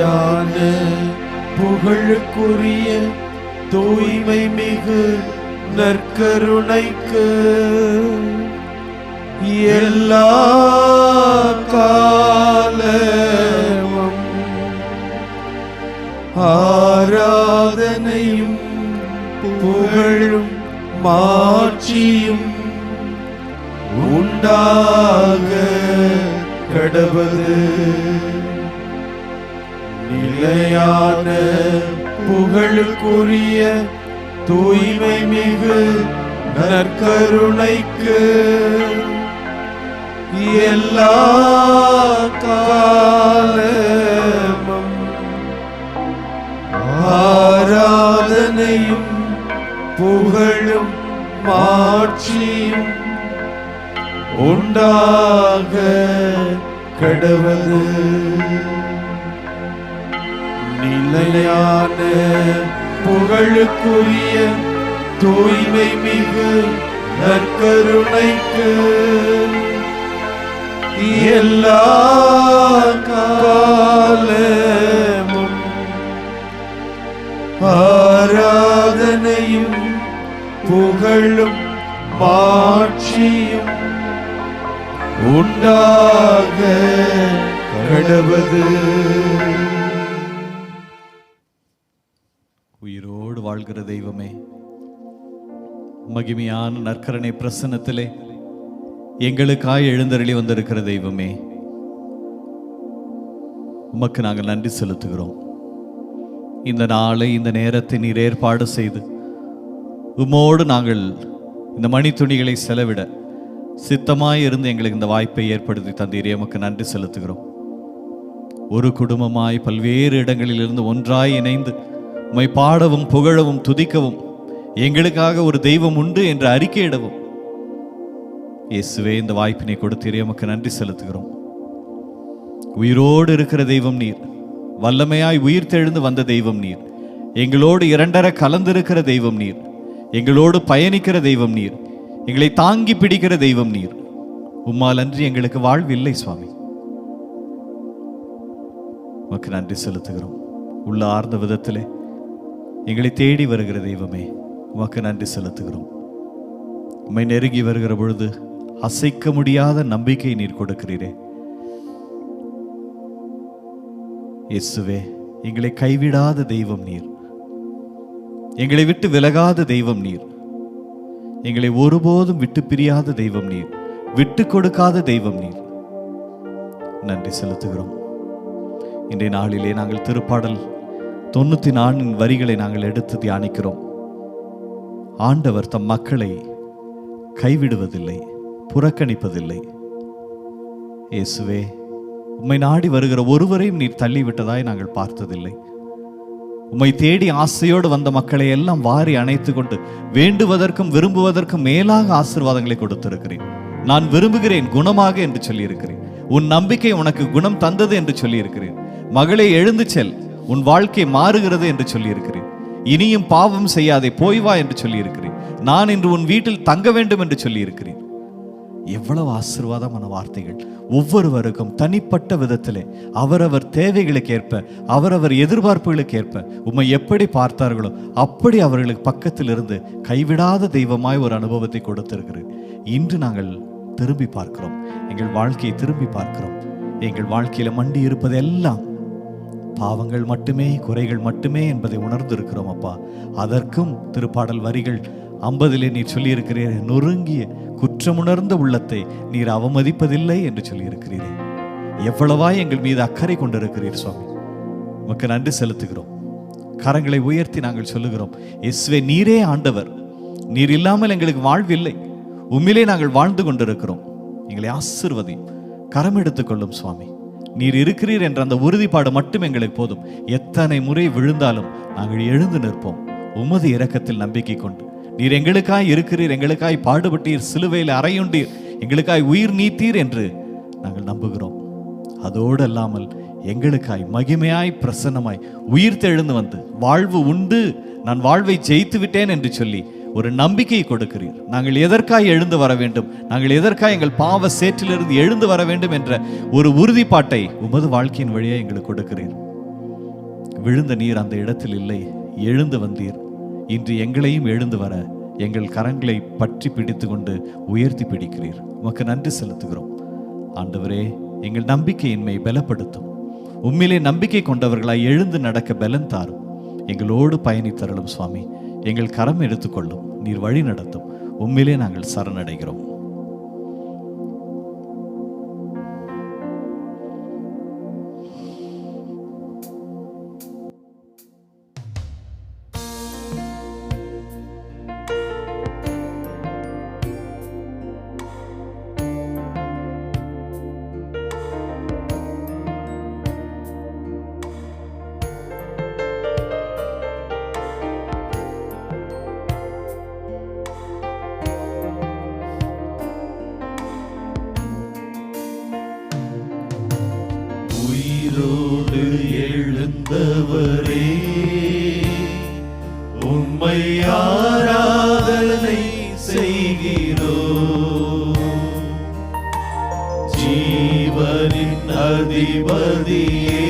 நிலையான புகழுக்குரிய தூய்மை மிகு நற்கருணைக்கு எல்லா காலமும் ஆராதனையும் புகழும் மாட்சியும் உண்டாக கடவது. நிலையான புகழுக்குரிய தூய்மை மிகு நற்கருணைக்கு எல்லா காலமும் ஆராதனையும் புகழும் மாட்சியும் உண்டாக கடவது. நிலையான புகழுக்குரிய தூய்மை மிகு நற்கருணைக்கு எல்லா காலமும் ஆராதனையும் புகழும் மாட்சியும் உண்டாக கடவது. உயிரோடு வாழ்கிற தெய்வமே, மகிமையான நற்கருணை பிரசன்னத்திலே எங்களுக்காய் எழுந்தருளி வந்திருக்கிற தெய்வமே, உமக்கு நாங்கள் நன்றி செலுத்துகிறோம். இந்த நாளை இந்த நேரத்தை நீர் ஏற்பாடு செய்து உமோடு நாங்கள் இந்த மணித்துணிகளை செலவிட சித்தமாய் இருந்து எங்களுக்கு இந்த வாய்ப்பை ஏற்படுத்தி தந்தீரே, உமக்கு நன்றி செலுத்துகிறோம். ஒரு குடும்பமாய் பல்வேறு இடங்களிலிருந்து ஒன்றாய் இணைந்து உம்மை பாடவும் புகழவும் துதிக்கவும் எங்களுக்காக ஒரு தெய்வம் உண்டு என்று அறிக்கையிடவும் இயேசுவே இந்த வாய்ப்பினை கொடுத்தீரே, உமக்கு நன்றி செலுத்துகிறோம். உயிரோடு இருக்கிற தெய்வம் நீர், வல்லமையாய் உயிர் தெழுந்து வந்த தெய்வம் நீர், எங்களோடு இரண்டர கலந்திருக்கிற தெய்வம் நீர், எங்களோடு பயணிக்கிற தெய்வம் நீர், எங்களை தாங்கி பிடிக்கிற தெய்வம் நீர். உம்மால் அன்றி எங்களுக்கு வாழ்வில்லை சுவாமி. உமக்கு நன்றி செலுத்துகிறோம். உள்ள ஆர்ந்த விதத்திலே எங்களை தேடி வருகிற தெய்வமே, உமக்கு நன்றி செலுத்துகிறோம். உம்மை நெருங்கி வருகிற பொழுது அசைக்க முடியாத நம்பிக்கை நீர் கொடுக்கிறீரே. இயேசுவே, எங்களை கைவிடாத தெய்வம் நீர், எங்களை விட்டு விலகாத தெய்வம் நீர், எங்களை ஒருபோதும் விட்டு பிரியாத தெய்வம் நீர், விட்டு கொடுக்காத தெய்வம் நீர். நன்றி செலுத்துகிறோம். இன்றைய நாளிலே நாங்கள் திருப்பாடல் 94 வரிகளை நாங்கள் எடுத்து தியானிக்கிறோம். ஆண்டவர் தம் மக்களை கைவிடுவதில்லை, புறக்கணிப்பதில்லை. இயேசுவே, உம்மை நாடி வருகிற ஒருவரையும் நீர் தள்ளிவிட்டதாய் நாங்கள் பார்த்ததில்லை. உம்மை தேடி ஆசையோடு வந்த மக்களை எல்லாம் வாரி அணைத்து கொண்டு வேண்டுவதற்கும் விரும்புவதற்கும் மேலாக ஆசீர்வாதங்களை கொடுத்திருக்கிறேன். நான் விரும்புகிறேன் குணமாக என்று சொல்லியிருக்கிறேன். உன் நம்பிக்கை உனக்கு குணம் தந்தது என்று சொல்லியிருக்கிறேன். மகளே, எழுந்து செல், உன் வாழ்க்கை மாறுகிறது என்று சொல்லியிருக்கிறேன். இனியும் பாவம் செய்யாதே, போய் வா என்று சொல்லியிருக்கிறேன். நான் இன்று உன் வீட்டில் தங்க வேண்டும் என்று சொல்லியிருக்கிறேன். எவ்வளவு ஆசீர்வாதமான வார்த்தைகள்! ஒவ்வொருவருக்கும் தனிப்பட்ட விதத்திலே அவரவர் தேவைகளுக்கு ஏற்ப, அவரவர் எதிர்பார்ப்புகளுக்கு ஏற்ப உம்மை எப்படி பார்த்தார்களோ அப்படி அவர்களுக்கு பக்கத்தில் இருந்து கைவிடாத தெய்வமாய் ஒரு அனுபவத்தை கொடுத்திருக்கிறேன். இன்று நாங்கள் திரும்பி பார்க்கிறோம், எங்கள் வாழ்க்கையை திரும்பி பார்க்கிறோம். எங்கள் வாழ்க்கையில மண்டி இருப்பதெல்லாம் பாவங்கள் மட்டுமே, குறைகள் மட்டுமே என்பதை உணர்ந்திருக்கிறோம் அப்பா. அதற்கும் திருப்பாடல் வரிகள் 50 நீர் சொல்லியிருக்கிறீர், நொறுங்கிய குற்றமுணர்ந்த உள்ளத்தை நீர் அவமதிப்பதில்லை என்று சொல்லியிருக்கிறீரே. எவ்வளவாய் எங்கள் மீது அக்கறை கொண்டிருக்கிறீர் சுவாமி. உமக்கு நன்றி செலுத்துகிறோம். கரங்களை உயர்த்தி நாங்கள் சொல்லுகிறோம், இயேசுவே, நீரே ஆண்டவர், நீர் இல்லாமல் எங்களுக்கு வாழ்வில்லை. உம்மிலே நாங்கள் வாழ்ந்து கொண்டிருக்கிறோம். எங்களை ஆசீர்வதியும், கரம் எடுத்துக்கொள்ளும் சுவாமி. நீர் இருக்கிறீர் என்ற அந்த உறுதிப்பாடு மட்டும் எங்களுக்கு போதும். எத்தனை முறை விழுந்தாலும் நாங்கள் எழுந்து நிற்போம், உமது இரக்கத்தில் நம்பிக்கை கொண்டு. நீர் எங்களுக்காய் இருக்கிறீர், எங்களுக்காய் பாடுபட்டீர், சிலுவையில் அறையுண்டீர், எங்களுக்காய் உயிர் நீத்தீர் என்று நாங்கள் நம்புகிறோம். அதோடு அல்லாமல் எங்களுக்காய் மகிமையாய் பிரசன்னமாய் உயிர் தெழுந்து வந்து வாழ்வு உண்டு, நான் வாழ்வை ஜெயித்து விட்டேன் என்று சொல்லி ஒரு நம்பிக்கையை கொடுக்கிறீர். நாங்கள் எதற்காய் எழுந்து வர வேண்டும், நாங்கள் எதற்காய் எங்கள் பாவ சேற்றிலிருந்து எழுந்து வர வேண்டும் என்ற ஒரு உறுதிப்பாட்டை உமது வாழ்க்கையின் வழியாக எங்களுக்கு கொடுக்கிறீர். விழுந்த நீர் அந்த இடத்தில் இல்லை, எழுந்து வந்தீர். இன்று எங்களையும் எழுந்து வர எங்கள் கரங்களை பற்றி பிடித்து கொண்டு உயர்த்தி பிடிக்கிறீர். உமக்கு நன்றி செலுத்துகிறோம் ஆண்டவரே. எங்கள் நம்பிக்கையின்மை பலப்படுத்தும். உம்மிலே நம்பிக்கை கொண்டவர்களாய் எழுந்து நடக்க பலன் தாரும். எங்களோடு பயணித்தருளும் சுவாமி. எங்கள் கரம் எடுத்துக்கொள்ளும். நீர் வழி நடத்தும். உம்மிலே நாங்கள் சரணடைகிறோம். உயிரோடு எழுந்தவரே, உம்மை ஆராதனை செய்கிறோம். ஜீவனின் அதிபதியே,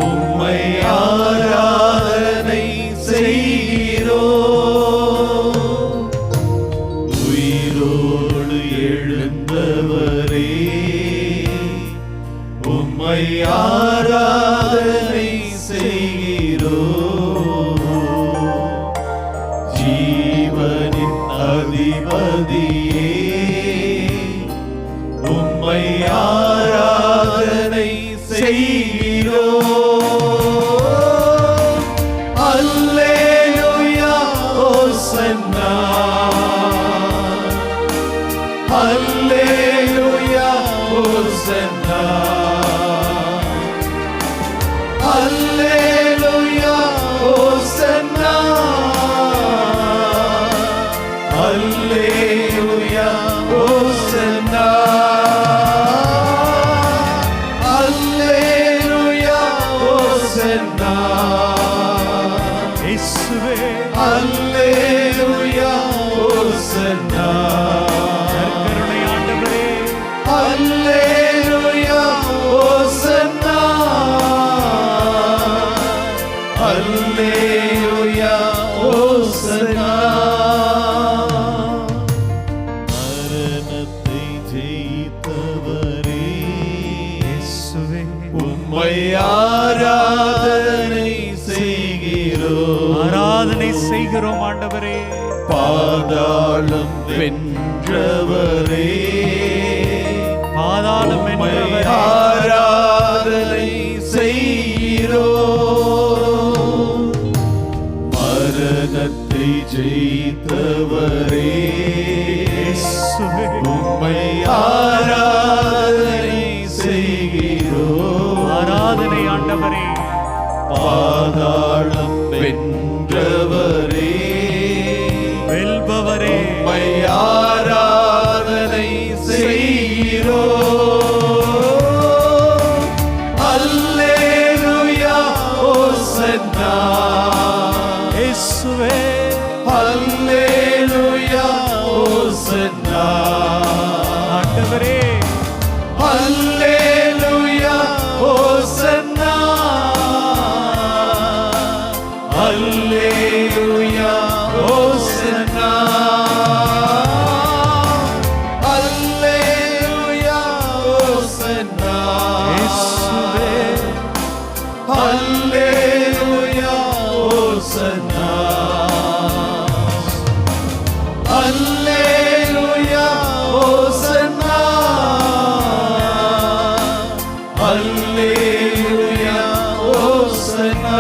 உம்மை ஆராதனை செய்கிறோம். உயிரோடு எழுந்தவரே, உம்மை ஆராதனை செய்கிறோம். ஜீவனின் அதிபதியே, உம்மை ஆராதனை செய்கிறோம். அல்லேலூயா ஹோசன்னா, அல்லேலூயா ஹோசன்னா, அல்லேலூயா ஹோசன்னா, அல்லேலூயா ஹோசன்னா, அல்லேலூயா ஹோசன்னா. இயேசுவே அல்லேலூயா ஹோசன்னா. கருணை ஆண்டவரே, அல்லேலூயா ஹோசன்னா, அல்லேலூயா ஹோசன்னா. மரணத்தை ஜெயித்தவரே, இயேசுவே உம்மை ஆராதனை செய்கிறோம். ஆராதனை செய்கிறோம் ஆண்டவரே. பாதாளம் வென்றவரே, பாதாளம் உம்மை வென்றவரே, ஆராதனை செய்கிறோம். மரணத்தை ஜெயித்தவரே, இயேசுவே உம்மை ஆராதனை செய்கிறோம். ஆராதனை ஆண்டவரே. பாதாளம் வென்றவரே, வெல்பவரே, உம்மை ஆராதனை செய்கிறோம். அல்லேலூயா ஹோசன்னா, இயேசுவே அல்லேலூயா ஹோசன்னா, ஆண்டவரே. அல்லேலூயா ஹோசன்னா, அல்லேலூயா ஹோசன்னா, அல்லேலூயா ஹோசன்னா. இயேசுவே அல்லேலூயா ஹோசன்னா, அல்லேலூயா ஹோசன்னா, அல்லேலூயா ஹோசன்னா.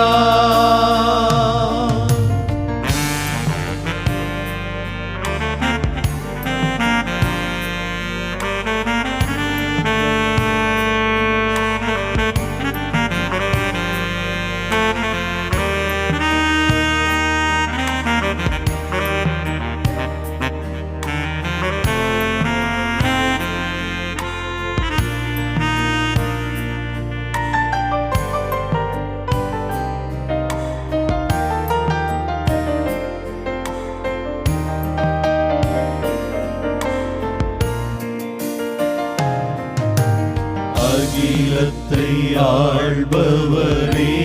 அகிலத்தை ஆள்பவரே,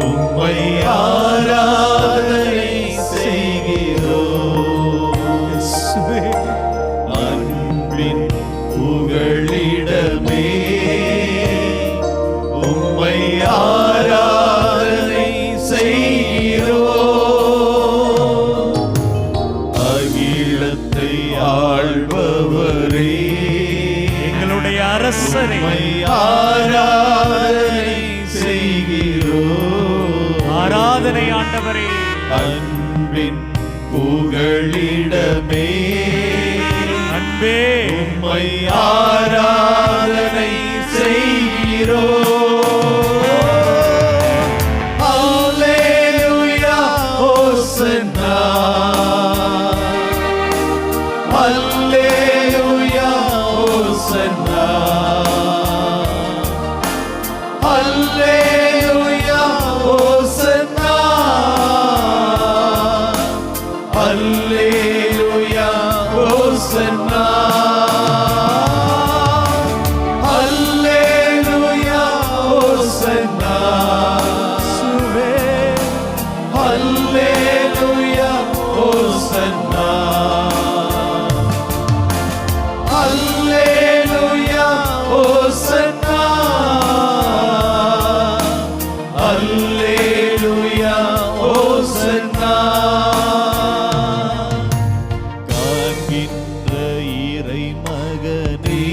உம்மை ஆராதனை செய்கிறோம். அன்பின் புகழிடமே, உம்மை ஆராதனை செய்கிறோம். அகிலத்தை ஆள்பவரே, எங்களுடைய அரசரை ஆராதனை செய்கிறோம். ஆராதனை ஆண்டவரே, அன்பின் புகழிடமே, அன்பே உம்மை ஆராதனை செய்கிறோம். அல்லேலூயா ஹோசன்னா, அல்லேலூயா ஹோசன்னா, அல்லேலூயா ஹோசன்னா, அல்லேலூயா ஹோசன்னா, அல்லேலூயா ஹோசன்னா, அல்லேலூயா ஹோசன்னா, அல்லேலூயா ஹோசன்னா, அல்லேலூயா ஹோசன்னா. காண்கின்ற இறை மகனே,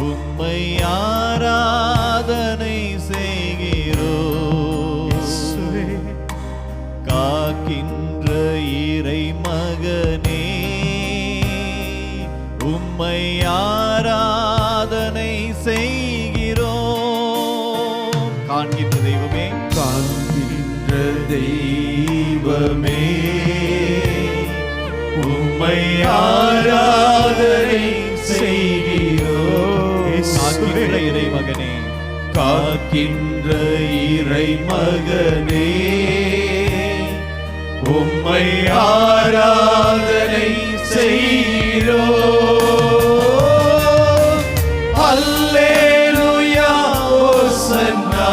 உம்மை ஆராதனை செய்கிறோம். காக்கின்ற இறை மகனே, உம்மை ஆராதனை செய்கிறோம். காண்கின்ற தெய்வமே, காண்கின்ற தெய்வமே, உம்மை ஆராதனை செய்கிறோம். காக்கின்ற இறை மகனே, காக்கின்ற இறை மகனே, உம்மை ஆராதனை செய்கிறோம். அல்லேலூயா ஹோசன்னா,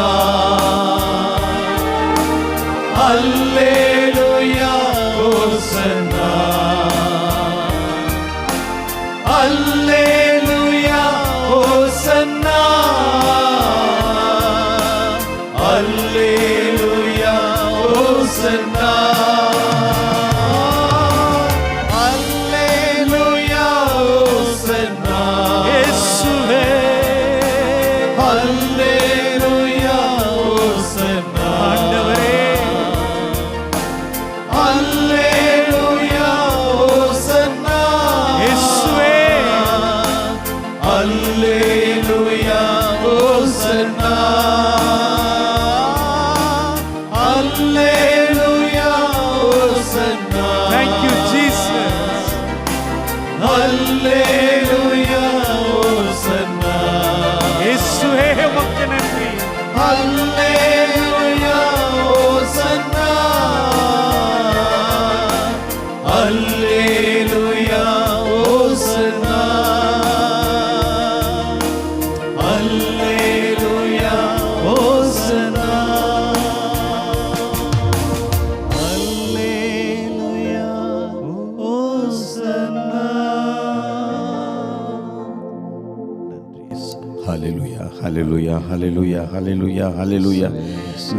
அல்லேலூயா ஹோசன்னா, அல்லேலூயா ஹோசன்னா, அல்லேலூயா ஹோசன்னா, அல்லேலூயா ஹோசன்னா. இயேசுவே, அல்லேலூயா ஹோசன்னா, ஆண்டவரே, அல்லேலூயா ஹோசன்னா, இயேசுவே, அல்லேலூயா ஹோசன்னா, அல்லேலூயா ஹோசன்னா. thank you Jesus, அல்லேலூயா ஹோசன்னா, இயேசுவே உமக்கு நன்றி. அல்லேலூயா ஹோசன்னா, அல்லேலூயா ஹோசன்னா, அல்லேலூயா ஹோசன்னா, அல்லேலூயா ஹோசன்னா. ஹalleluya ஹalleluya ஹalleluya ஹalleluya ஹalleluya.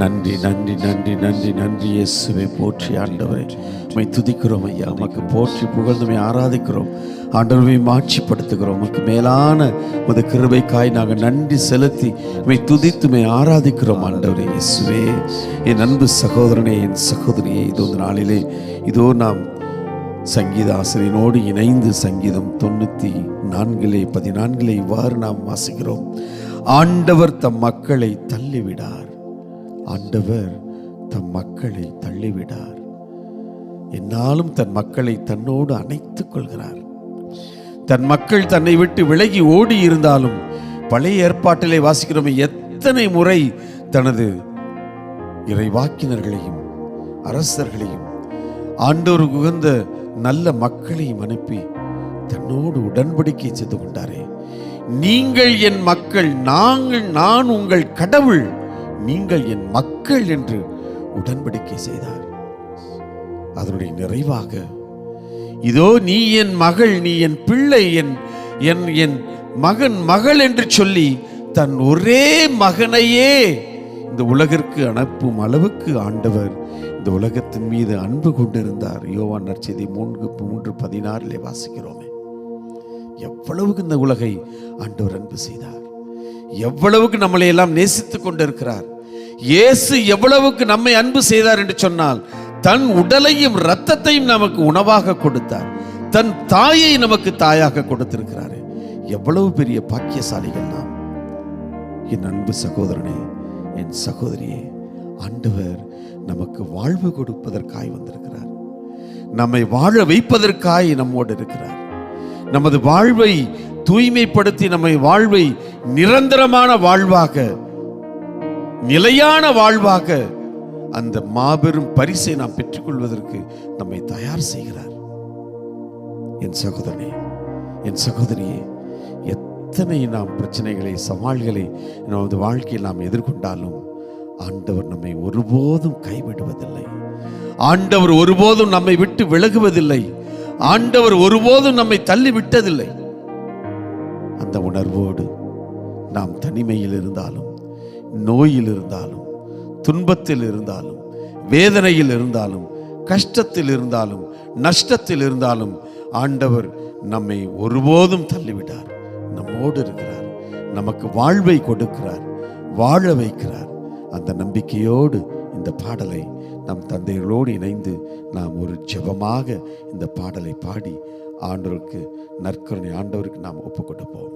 நன்றி நன்றி நன்றி நன்றி நன்றி இயேசுவே, போற்றி ஆண்டவரே. உம்மை துதிக்கிறோம் ஐயா, உமக்கு போற்றி புகழ்ந்துமை ஆராதிக்கிறோம் ஆண்டவரை, மாட்சிப்படுத்துகிறோம். உமக்கு மேலான உமது கிருபைக்காய் நாங்கள் நன்றி செலுத்தி உம்மை துதித்துமை ஆராதிக்கிறோம் ஆண்டவரே. இயேசுவே, என் அன்பு சகோதரனே, என் சகோதரியே, இதோ இந்த நாளிலே இதோ நாம் சங்கீத ஆசிரியனோடு இணைந்து சங்கீதம் 94:14 இவ்வாறு நாம் வாசிக்கிறோம். ஆண்டவர் தம் மக்களை தள்ளிவிடார், ஆண்டவர் தம் மக்களை தள்ளிவிடார், என்னாலும் தன் மக்களை தன்னோடு அணைத்துக் கொள்கிறார். தன் மக்கள் தன்னை விட்டு விலகி ஓடி இருந்தாலும், பழைய ஏற்பாட்டிலே வாசிக்கிறோம் எத்தனை முறை தனது இறைவாக்கினர்களையும் அரசர்களையும் ஆண்டோருக்கு உகந்த நல்ல மக்களையும் அனுப்பி தன்னோடு உடன்படிக்கை செய்து கொண்டாரே. நீங்கள் என் மக்கள், நான் உங்கள் கடவுள், நீங்கள் என் மக்கள் என்று உடன்படிக்கை செய்தார். அதனுடைய நிறைவாக இதோ நீ என் மகள், நீ என் பிள்ளை, என் மகன் மகள் என்று சொல்லி தன் ஒரே மகனையே இந்த உலகிற்கு அனுப்பும் அளவுக்கு ஆண்டவர் இந்த உலகத்தின் மீது அன்பு கொண்டிருந்தார். யோவான் நற்செய்தி 3:16 வாசிக்கிறோமே. எவ்வளவுக்கு இந்த உலகை ஆண்டவர் அன்பு செய்தார், எவ்வளவுக்கு நம்மளை எல்லாம் நேசித்துக் கொண்டிருக்கிறார். இயேசு எவ்வளவுக்கு நம்மை அன்பு செய்தார் என்று சொன்னால், தன் உடலையும் இரத்தத்தையும் நமக்கு உணவாக கொடுத்தார். தன் தாயை நமக்கு தாயாக கொடுத்திருக்கிறார். எவ்வளவு பெரிய பாக்கியசாலிகள் நாம். என் அன்பு சகோதரனே, என் சகோதரியே, ஆண்டவர் நமக்கு வாழ்வு கொடுப்பதற்காய் வந்திருக்கிறார். நம்மை வாழ வைப்பதற்காய் நம்மோடு இருக்கிறார். நமது வாழ்வை தூய்மைப்படுத்தி நம்மை வாழ்வை நிரந்தரமான வாழ்வாக, நிலையான வாழ்வாக, அந்த மாபெரும் பரிசை நாம் பெற்றுக்கொள்வதற்கு நம்மை தயார் செய்கிறார். என் சகோதரனே, என் சகோதரியே, எத்தனை நாம் பிரச்சனைகளை, சவால்களை நமது வாழ்க்கையில் நாம் எதிர்கொண்டாலும் ஆண்டவர் நம்மை ஒருபோதும் கைவிடுவதில்லை. ஆண்டவர் ஒருபோதும் நம்மை விட்டு விலகுவதில்லை. ஆண்டவர் ஒருபோதும் நம்மை தள்ளி விட்டதில்லை. அந்த உணர்வோடு நாம் தனிமையில் இருந்தாலும், நோயில் இருந்தாலும், துன்பத்தில் இருந்தாலும், வேதனையில் இருந்தாலும், கஷ்டத்தில் இருந்தாலும், நஷ்டத்தில் இருந்தாலும் ஆண்டவர் நம்மை ஒருபோதும் தள்ளிவிட்டார். நம்மோடு இருக்கிறார். நமக்கு வாழ்வை கொடுக்கிறார், வாழ வைக்கிறார். அந்த நம்பிக்கையோடு இந்த பாடலை நம் தந்தைகளோடு இணைந்து நாம் ஒரு ஜெபமாக இந்த பாடலை பாடி ஆண்டவருக்கு, நற்கருணை ஆண்டவருக்கு நாம் ஒப்புக் கொடுப்போம்.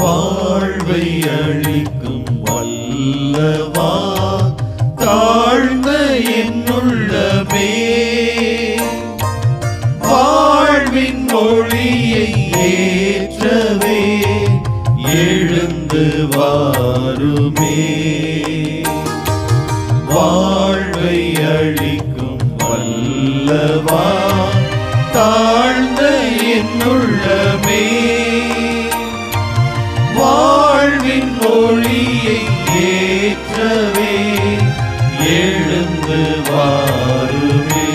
வாழ்வை அளிக்கும் வல்லவா, தாழ்ந்த என்னுள்ளமே, வாழ்வின் ஒளியை ஏற்றவே எழுந்து வாருமே. வாழ்வை அளிக்கும் வல்லவா, தாழ்ந்த என்னுள்ளமே, வாழ்வின் ஒளியை ஏற்றவே எழுந்து வாருமே.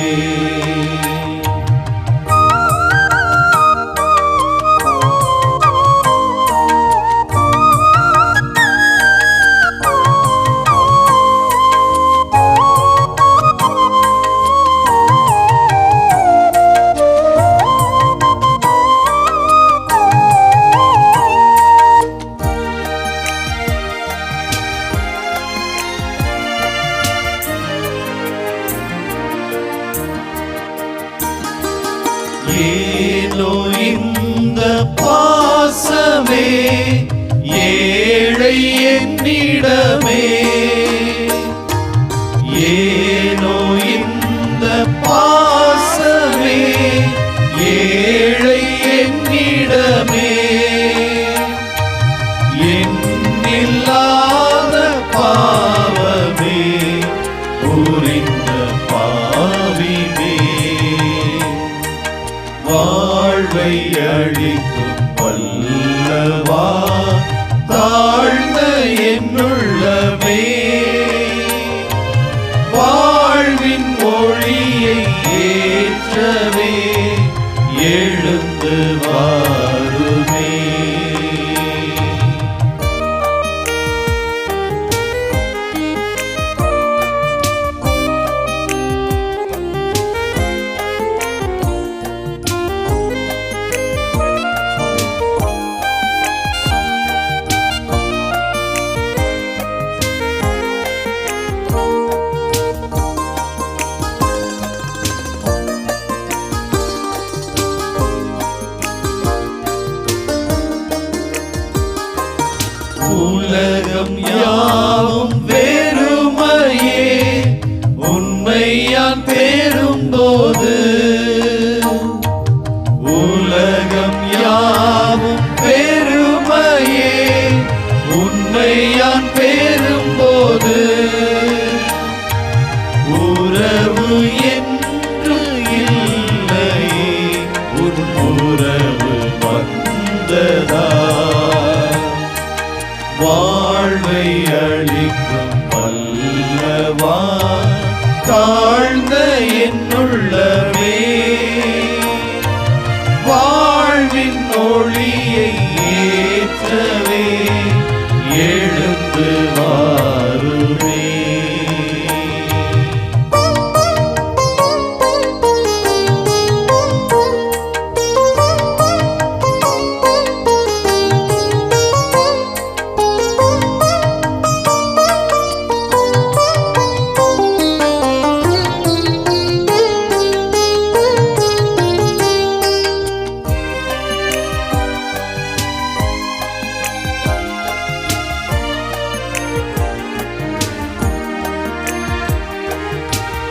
உலகம் யாவும் வெறுமையே உண்மையான் தேரும்போது, உலகம் யாவும் வெறுமையே உண்மையான் பெறும்போது, உறவு என்று இல்லையே உன் உறவு வந்ததா, வாழ்வை அளிக்கும் வல்லவா தாழ்ந்த என்னுள்ளமே, வாழ்வின் ஒளியை ஏற்றவே எழுந்து வாருமே.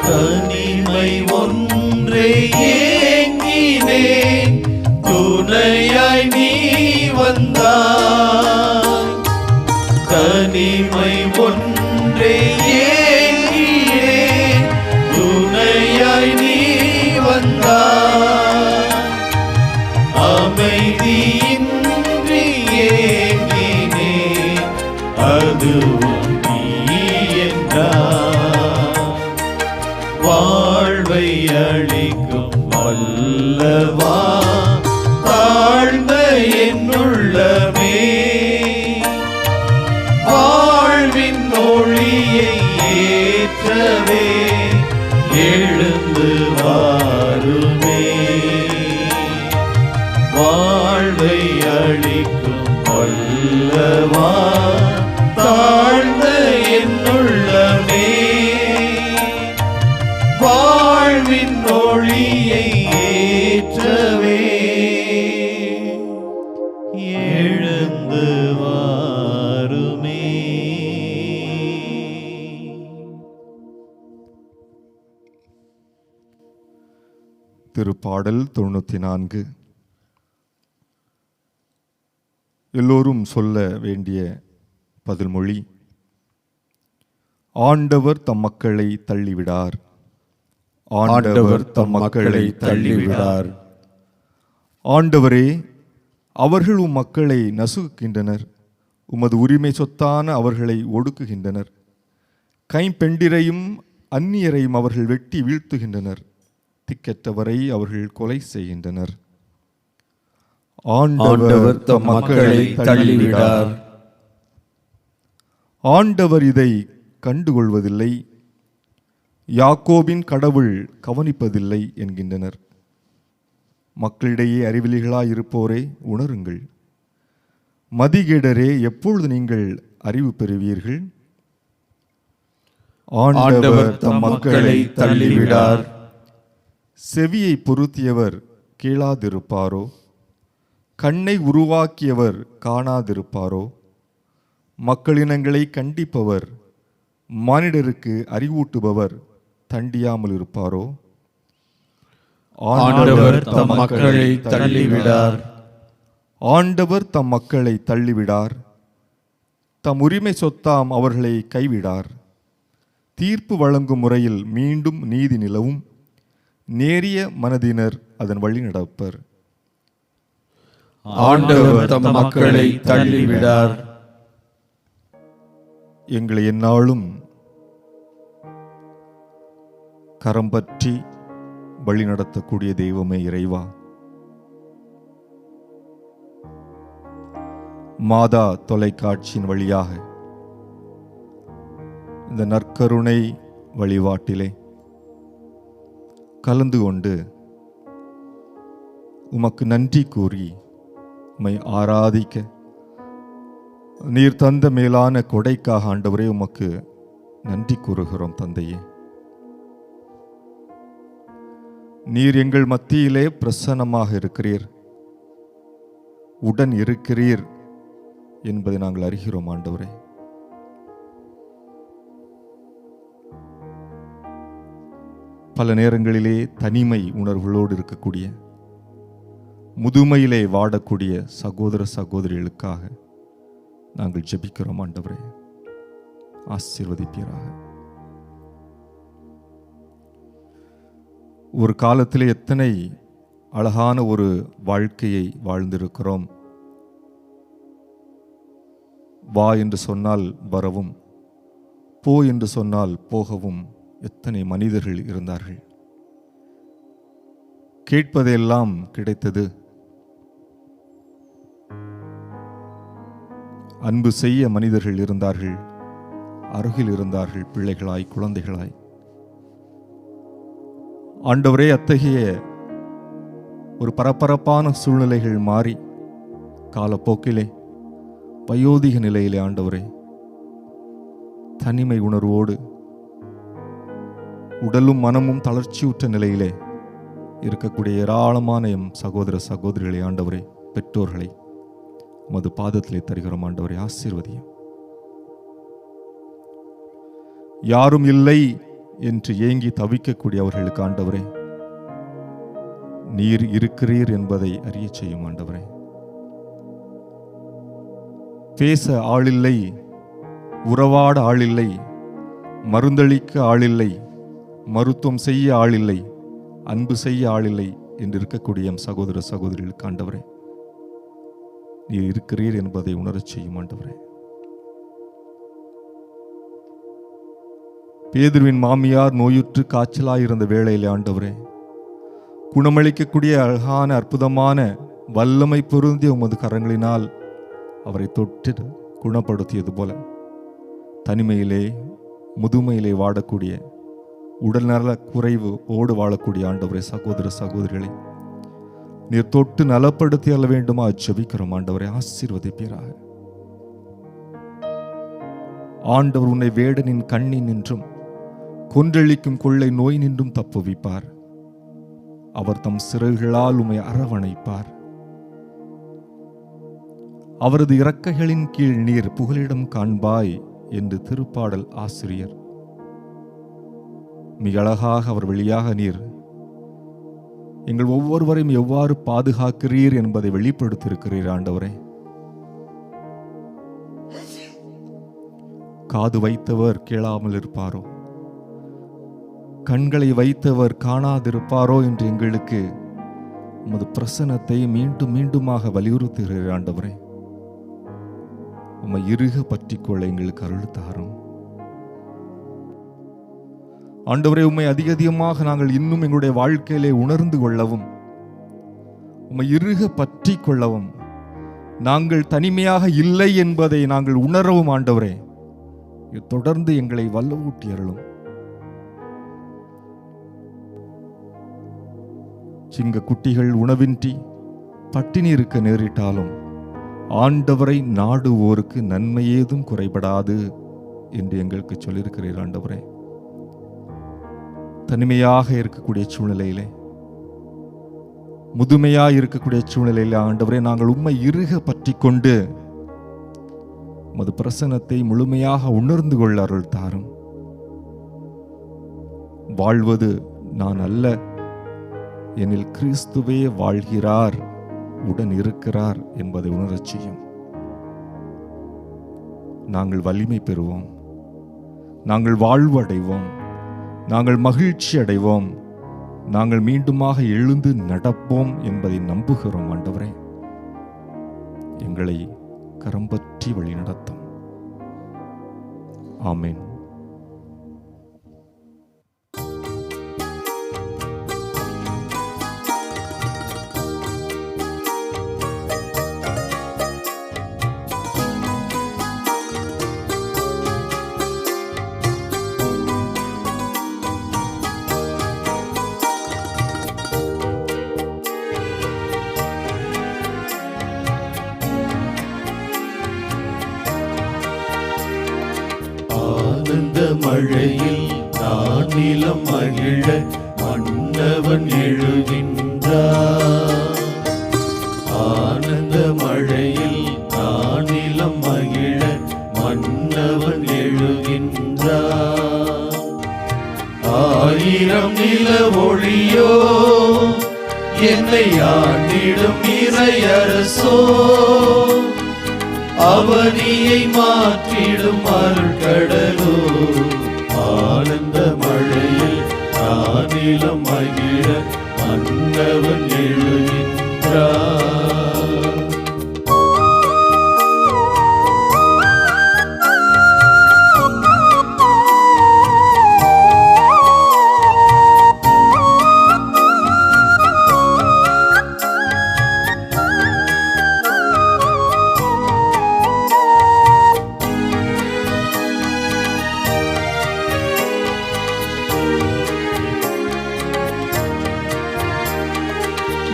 தனிமை ஒன்றே ஏங்கினேன், துணையாய் நீ வந்தாய். தனிமை ஒன்றே ஏங்கினேன், துணையாய் நீ வந்தாய். அமைதியின்றி ஏங்கினேன், அதுவும் நீ என்றாய். வாழ்வை அளிக்கும் வல்லவா தாழ்ந்த என்னுள்ளமே, வாழ்வின் ஒளியை ஏற்றவே எழுந்து வாருமே. வாழ்வை அளிக்கும் வல்லவா தாழ்ந்த என்னுள்ளமே, வாழ்வின் ஒளியை ஏற்றவே எழுந்து வாருமே. திருப்பாடல் 94. எல்லோரும் சொல்ல வேண்டிய பதில்மொழி. ஆண்டவர் தம் மக்களை தள்ளிவிடார். ஆண்டவர் தம் மக்களை தள்ளிவிடார். ஆண்டவரே, அவர்கள் உம் மக்களை நசுக்குகின்றனர். உமது உரிமை சொத்தான அவர்களை ஒடுக்குகின்றனர். கைம்பெண்டிரையும் அந்நியரையும் அவர்கள் வெட்டி வீழ்த்துகின்றனர். திக்கற்றவரை அவர்கள் கொலை செய்கின்றனர். ஆண்டவர் தம் மக்களை தள்ளிவிடார். ஆண்டவர் இதை கண்டுகொள்வதில்லை, யாக்கோபின் கடவுள் கவனிப்பதில்லை என்கின்றனர். மக்களிடையே அறிவிலிகளாயிருப்போரே உணருங்கள். மதிகேடரே, எப்பொழுது நீங்கள் அறிவு பெறுவீர்கள்? ஆண்டவர் தம் மக்களை தள்ளிவிடார். செவியை பொருத்தியவர் கேளாதிருப்பாரோ? கண்ணை உருவாக்கியவர் காணாதிருப்பாரோ? மக்களினங்களை கண்டிப்பவர், மானிடருக்கு அறிவூட்டுபவர் தண்டியாமல் இருப்பாரோ? ஆண்டவர் தம் மக்களை தள்ளிவிடார். ஆண்டவர் தம் மக்களை தள்ளிவிடார். தம் உரிமை சொத்தாம் அவர்களை கைவிடார். தீர்ப்பு வழங்கும் முறையில் மீண்டும் நீதி நிலவும். நேரிய மனதினர் அதன் வழி நடப்பர். ஆண்டவர் தம் மக்களை தள்ளிவிடார். எங்களை எந்நாளும் கரம் பற்றி வழி நடத்தக்கூடிய தெய்வமே இறைவா, மாதா தொலைக்காட்சியின் வழியாக இந்த நற்கருணை வழிபாட்டிலே கலந்து கொண்டு உமக்கு நன்றி கூறி உம்மை ஆராதிக்க நீர் தந்த மேலான கொடைக்காக ஆண்டவரே உமக்கு நன்றி கூறுகிறோம் தந்தையே. நீர் எங்கள் மத்தியிலே பிரசன்னமாக இருக்கிறீர், உடன் இருக்கிறீர் என்பதை நாங்கள் அறிகிறோம் ஆண்டவரே. பல நேரங்களிலே தனிமை உணர்வுகளோடு இருக்கக்கூடிய, முதுமையிலே வாடக்கூடிய சகோதர சகோதரிகளுக்காக நாங்கள் ஜெபிக்கிறோம் ஆண்டவரே. ஆசீர்வதிப்பீராக. ஒரு காலத்திலே எத்தனை அழகான ஒரு வாழ்க்கையை வாழ்ந்திருக்கிறோம். வா என்று சொன்னால் வரவும், போ என்று சொன்னால் போகவும் எத்தனை மனிதர்கள் இருந்தார்கள். கேட்பதெல்லாம் கிடைத்தது. அன்பு செய்ய மனிதர்கள் இருந்தார்கள், அருகில் இருந்தார்கள், பிள்ளைகளாய் குழந்தைகளாய். ஆண்டவரே, அத்தகைய ஒரு பரபரப்பான சூழ்நிலைகள் மாறி காலப்போக்கிலே வயோதிக நிலையிலே ஆண்டவரே தனிமை உணர்வோடு உடலும் மனமும் தளர்ச்சியுற்ற நிலையிலே இருக்கக்கூடிய ஏராளமான எம் சகோதர சகோதரிகளை ஆண்டவரே, பெற்றோர்களை உமது பாதத்திலே தருகிறோம் ஆண்டவரே. ஆசீர்வதியும். யாரும் இல்லை என்று ஏங்கி தவிக்கக்கூடிய அவர்களுக்கு ஆண்டவரே, நீர் இருக்கிறீர் என்பதை அறிய செய்யும் ஆண்டவரே. பேச ஆளில்லை, உறவாட ஆளில்லை, மருந்தளிக்க ஆளில்லை, மருத்துவம் செய்ய ஆளில்லை, அன்பு செய்ய ஆளில்லை என்று இருக்கக்கூடிய எம் சகோதர சகோதரிகளுக்கு ஆண்டவரே, நீர் இருக்கிறீர் என்பதை உணரச் செய்யும் ஆண்டவரே. பேதுருவின் மாமியார் நோயுற்று காய்ச்சலாயிருந்த வேளையிலே ஆண்டவரே, குணமளிக்கக்கூடிய அழகான அற்புதமான வல்லமை பொருந்திய உமது கரங்களினால் அவரை தொட்டு குணப்படுத்தியது போல தனிமையிலே முதுமையிலே வாடக்கூடிய, உடல்நல குறைவு ஓடு வாழக்கூடிய ஆண்டவரே சகோதர சகோதரிகளை நீர் தொட்டு நலப்படுத்தி அல்ல வேண்டுமா ஜெபிக்கிறோம் ஆண்டவரை. ஆசீர்வதிப்பீராக. ஆண்டவர் உன்னை வேடனின் கண்ணின் நின்றும் கொன்றளிக்கும் கொள்ளை நோய் நின்றும் தப்புவிப்பார். அவர் தம் சிறகுகளால் உம்மை அரவணைப்பார். அவரது இறக்கைகளின் கீழ் நீர் புகலிடம் காண்பாய் என்று திருப்பாடல் ஆசிரியர் மிக அழகாக அவர் வழியாக நீர் எங்கள் ஒவ்வொருவரையும் எவ்வாறு பாதுகாக்கிறீர் என்பதை வெளிப்படுத்தியிருக்கிறீர் ஆண்டவரே. காது வைத்தவர் கேளாமல் இருப்பாரோ, கண்களை வைத்தவர் காணாதிருப்பாரோ என்று எங்களுக்கு உமது பிரசன்னத்தை மீண்டும் மீண்டுமாக வலியுறுத்துகிறீர் ஆண்டவரே. உம்மை இறுக பற்றிக்கொள்ள எங்களுக்கு அருள் தாரும் ஆண்டவரே. உம்மை அதிக அதிகமாக நாங்கள் இன்னும் எங்களுடைய வாழ்க்கையிலே உணர்ந்து கொள்ளவும், உம்மை இறுக பற்றி கொள்ளவும், நாங்கள் தனிமையாக இல்லை என்பதை நாங்கள் உணரவும் ஆண்டவரே தொடர்ந்து எங்களை வல்லவூட்டி அருளும். சிங்க குட்டிகள் உணவின்றி பட்டினி இருக்க நேரிட்டாலும் ஆண்டவரை நாடுவோருக்கு நன்மை ஏதும் குறைபடாது என்று எங்களுக்கு சொல்லியிருக்கிறீர் ஆண்டவரே. தனிமையாக இருக்கக்கூடிய சூழ்நிலையிலே, முதுமையாக இருக்கக்கூடிய சூழ்நிலையிலே ஆண்டவரே நாங்கள் உம்மை இறுக பற்றி கொண்டு உமது பிரசன்னத்தை முழுமையாக உணர்ந்து கொள்ள அருள் தாரும். வாழ்வது நான் அல்ல, என்னில் கிறிஸ்துவே வாழ்கிறார், உடன் இருக்கிறார் என்பதை உணரச் செய்யும். நாங்கள் வலிமை பெறுவோம், நாங்கள் வாழ்வு அடைவோம், நாங்கள் மகிழ்ச்சி அடைவோம், நாங்கள் மீண்டுமாக எழுந்து நடப்போம் என்பதை நம்புகிறோம் ஆண்டவரே. எங்களை கரம்பற்றி வழி நடத்தும். ஆமென். ஆனந்த மழையில் நான் நிலம் மகிழ மன்னவன் எழுகின்றார். ஆனந்த மழையில் நான் நிலம் ஒளியோ என்னை ஆண்டிடும் இறையரசோ அவனியை மாற்றிடும் அருட்கடலோ ஆனந்த மழையில் நானிலம் மகிழ மன்னவன் எழுகின்றார்.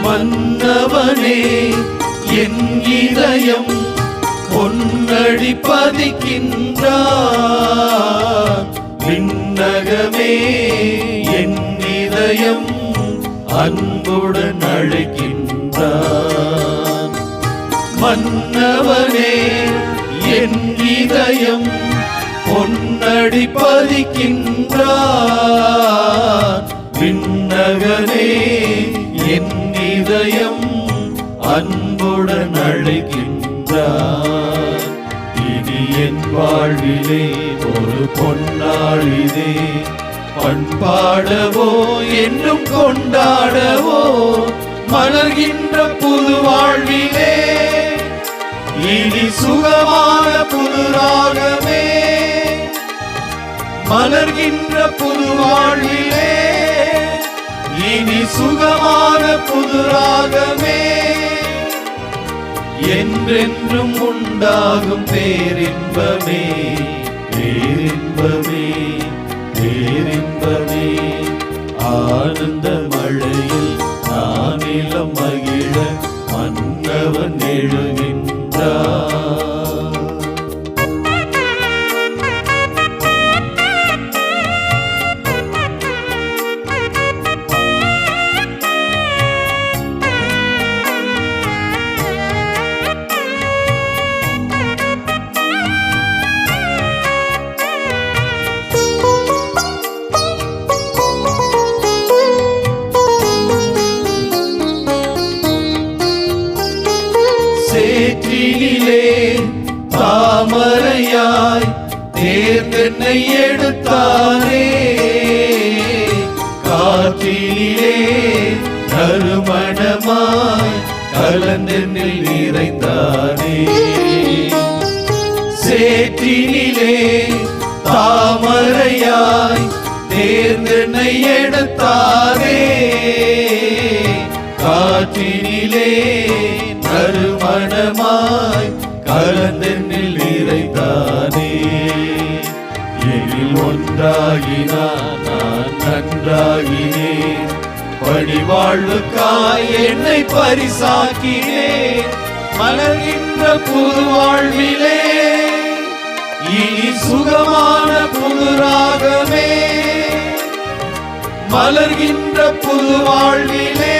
மன்னவனே என் இதயம் பொன்னடி பதிக்கின்றார். விண்ணகமே என் இதயம் அன்புடன் அழைக்கின்றார். மன்னவனே என் இதயம் பொன்னடி பதிக்கின்றார். விண்ணகனே என் இதயம் அன்புடன் அழைக்கின்றார். இனி என் வாழ்விலே ஒரு பொன்னாளிதே பண்பாடவோ என்றும் கொண்டாடவோ மலர்கின்ற புது வாழ்விலே இனி சுகமான புது ராகமே மலர்கின்ற புது வாழ்விலே இனி சுகமான புது ராகமே என்றென்றும் உண்டாகும் பேரின்பமே பேரின்பமே பேரின்பமே. ஆனந்த மழையில் நானிலம் மகிழ மன்னவன் எழுகின்றார். சேற்றினிலே தாமரையாய் தேர்ந்தென்னை எடுத்தாரே காற்றினிலே நறுமணமாய் கலந்தென்னில் நிறைந்தாரே. சேற்றினிலே தாமரையாய் தேர்ந்தென்னை எடுத்தாரே காற்றினிலே நறுமணமாய் கலந்தென்னில் நிறைந்தானே. எனில் ஒன்றாகினான் நான் நன்றாகினேன் பணிவாழ்வுக்காய் என்னை பரிசாக்கினேன். மலர்கின்ற புது வாழ்விலே இனி சுகமான புது ராகமே மலர்கின்ற புது வாழ்விலே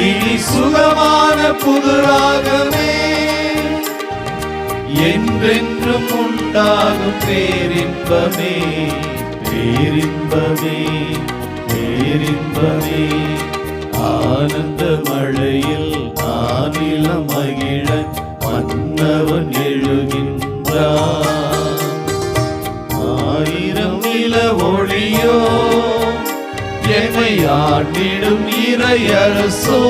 இனி சுகமான புது ராகமே என்றென்றும் உண்டாகும் பேரின்பமே பேரின்பமே பேரின்பமே. ஆனந்த மழையில் நானிலம் மகிழ மன்னவன் எழுகின்றார். ஆயிரம் நில ஒளியோ என்னை ஆண்டிடும் இறையரசோ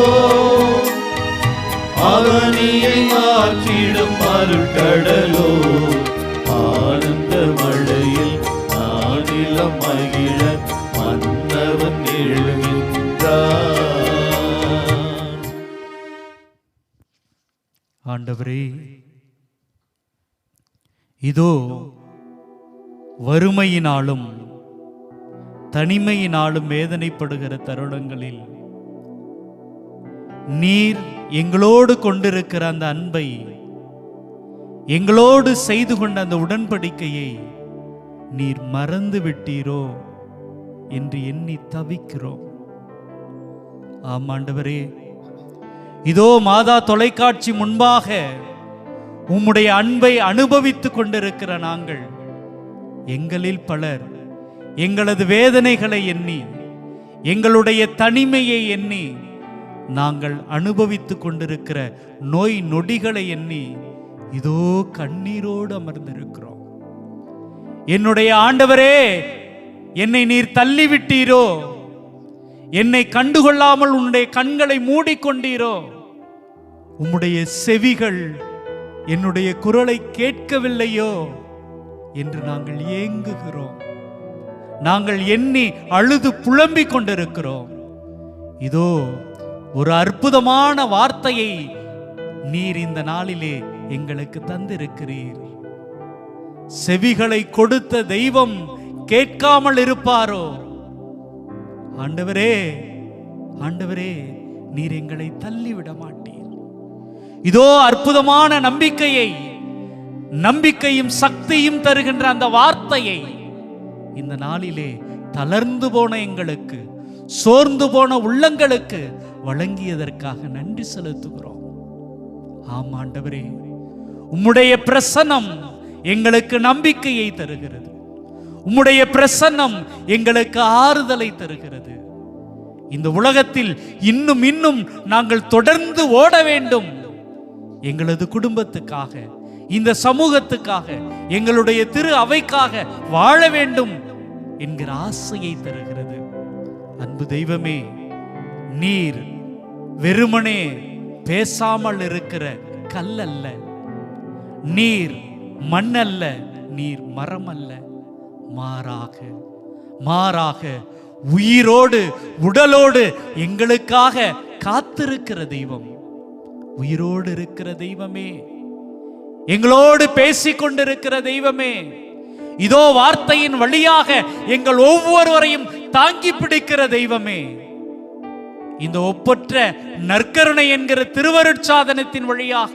அவனியை மாற்றிடும் அருட்கடலோ ஆனந்த மழையில் நானிலம் மகிழ மன்னவன் எழுகின்றார். ஆண்டவரே, இதோ வறுமையினாலும் தனிமையினாலும் வேதனைப்படுகிற தருணங்களில் நீர் எங்களோடு கொண்டிருக்கிற அந்த அன்பை, எங்களோடு செய்து கொண்ட அந்த உடன்படிக்கையை நீர் மறந்து விட்டீரோ என்று எண்ணி தவிக்கிறோம். ஆமாண்டவரே, இதோ மாதா தொலைக்காட்சி முன்பாக உம்முடைய அன்பை அனுபவித்துக் கொண்டிருக்கிற நாங்கள், எங்களில் பலர் எங்களது வேதனைகளை எண்ணி, எங்களுடைய தனிமையை எண்ணி, நாங்கள் அனுபவித்துக் கொண்டிருக்கிற நோய் நொடிகளை எண்ணி இதோ கண்ணீரோடு அமர்ந்திருக்கிறோம். என்னுடைய ஆண்டவரே, என்னை நீர் தள்ளிவிட்டீரோ? என்னை கண்டுகொள்ளாமல் உன்னுடைய கண்களை மூடிக்கொண்டீரோ? உம்முடைய செவிகள் என்னுடைய குரலை கேட்கவில்லையோ என்று நாங்கள் ஏங்குகிறோம். நாங்கள் எண்ணி அழுது புலம்பிக் கொண்டிருக்கிறோம். இதோ ஒரு அற்புதமான வார்த்தையை நீர் இந்த நாளிலே எங்களுக்கு தந்திருக்கிறீர். செவிகளை கொடுத்த தெய்வம் கேட்காமல் இருப்பாரோ? ஆண்டவரே, ஆண்டவரே, நீர் எங்களை தள்ளிவிட மாட்டீர். இதோ அற்புதமான நம்பிக்கையும் சக்தியும் தருகின்ற அந்த வார்த்தையை இந்த நாளிலே தளர்ந்து போன எங்களுக்கு, சோர்ந்து போன உள்ளங்களுக்கு வழங்கியதற்காக நன்றி செலுத்துகிறோம். ஆம் ஆண்டவரே, உம்முடைய பிரசன்னம் எங்களுக்கு நம்பிக்கையை தருகிறது. உம்முடைய பிரசன்னம் எங்களுக்கு ஆறுதலை தருகிறது. இந்த உலகத்தில் இன்னும் இன்னும் நாங்கள் தொடர்ந்து ஓட வேண்டும். எங்களது குடும்பத்துக்காக, இந்த சமூகத்துக்காக, எங்களுடைய திரு அவைக்காக வாழ வேண்டும் என்கிற ஆசையை தருகிறது. அன்பு தெய்வமே, நீர் வெறுமனே பேசாமல் இருக்கிற கல் அல்ல, நீர் மண் அல்ல, நீர் மரம் அல்ல, மாறாக உயிரோடு உடலோடு எங்களுக்காக காத்திருக்கிற தெய்வம். உயிரோடு இருக்கிற தெய்வமே, எங்களோடு பேசிக்கொண்டிருக்கிற தெய்வமே, இதோ வார்த்தையின் வழியாக எங்கள் ஒவ்வொருவரையும் தாங்கி பிடிக்கிற தெய்வமே, இந்த ஒப்பற்ற நற்கருணை என்கிற திருவருட்சாதனத்தின் வழியாக